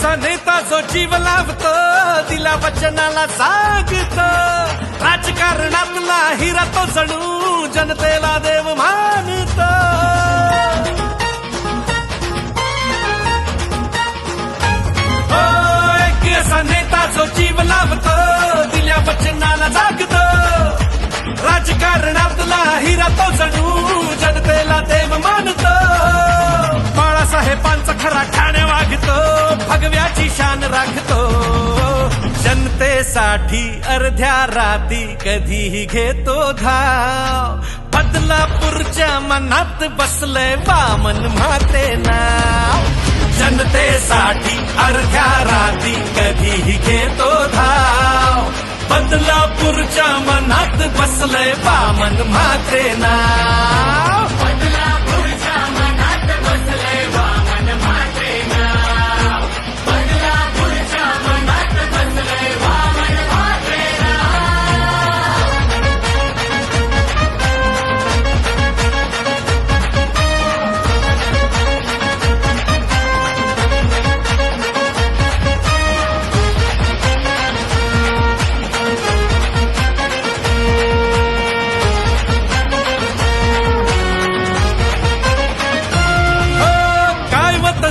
असा नेता जो जीव लावतो, दिला वचनाला जागतो, राजकारणातला हिरा तो जणू जनतेला देव मानतो. एक असा नेता जो जीव लावतो, दिल्या वचनाला जागतो, राजकारणातला हिरा तो जणू जनतेला देव मानतो. बाळासाहेबांचा खरा ठाणे वागतो, भगव्याची शान राखतो, जनतेसाठी अर्ध्या राती कधीही घेतो धाव. बदलापूरच्या मनात बसलंय वामन म्हात्रे नाव, जनतेसाठी अर्ध्या राती कधीही घेतो धाव. बदलापूरच्या मनात बसलंय वामन म्हात्रे नाव. बदलापूरच्या मनात बसलंय वामन म्हात्रे नाव. बदलापूरच्या मनात बसलंय वामन म्हात्रे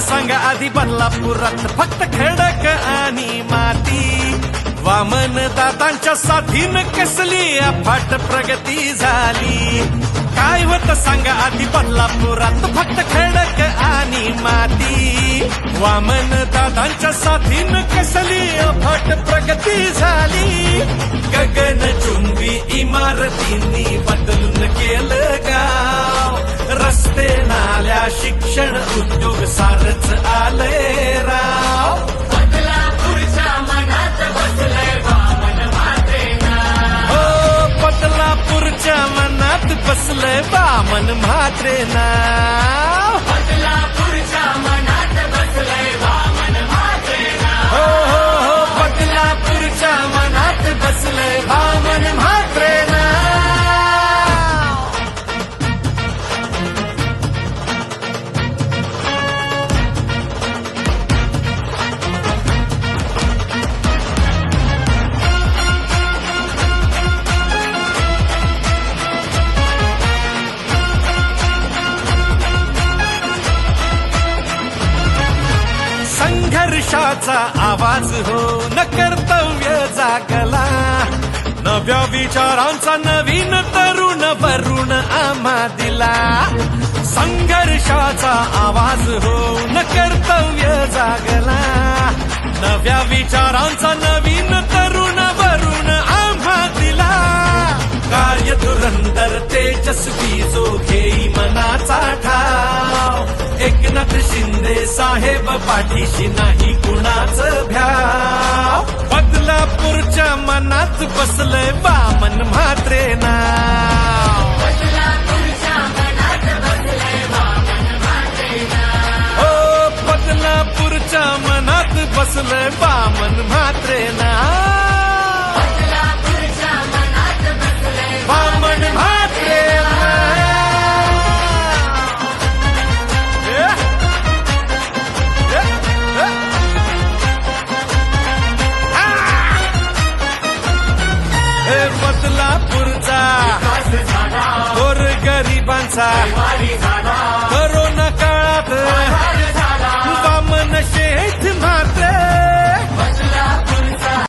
सांगा आधी बदलापुरात फक्त खडक आणि माती, वामन दादांच्या साथीनं कसली अफाट प्रगती झाली. काय होतं सांगा आधी बदलापुरात फक्त खडक आणि माती, वामन दादांच्या साथीनं कसली अफाट प्रगती झाली. गगनचुंबी इमारतींनी बदलून केलं गाव, रस्ते नाल्या शिक्षण उद्योग सारच आलंय राव. बदलापूरच्या मनात बसलंय वामन म्हात्रे नाव. हो बदलापूरच्या मनात बसलंय वामन म्हात्रे नाव. बदलापूरच्या मनात बसलंय वामन म्हात्रे नाव. हो हो हो बदलापूरच्या मनात बसलंय वामन म्हात्रे नाव. संघर्षाचा आवाज हो न कर्तव्य जागला, नव्या विचारांचा नवीन तरुण वरुण आम्हा दिला. संघर्षाचा आवाज हो न कर्तव्य जागला, नव्या विचारांचा नवीन तरुण वरुण आम्हा दिला. कार्य धुरंधर तेजस्वी जो घेई मनाचा ठाव, एकनाथ शिंदे साहेब पाठीशी नाही कुणाचं भ्याव. बदलापूरच्या मनात बसलंय वामन म्हात्रे नाव. बदलापूरच्या मनात बसलंय वामन म्हात्रे नाव. हो बदलापूरच्या मनात बसलंय वामन म्हात्रे नाव. बदलापूरच्या मनात बसलंय वामन म्हात्रे नाव. बदलापूरचा विकास झाला, गोर गरिबांचा वारी झाला.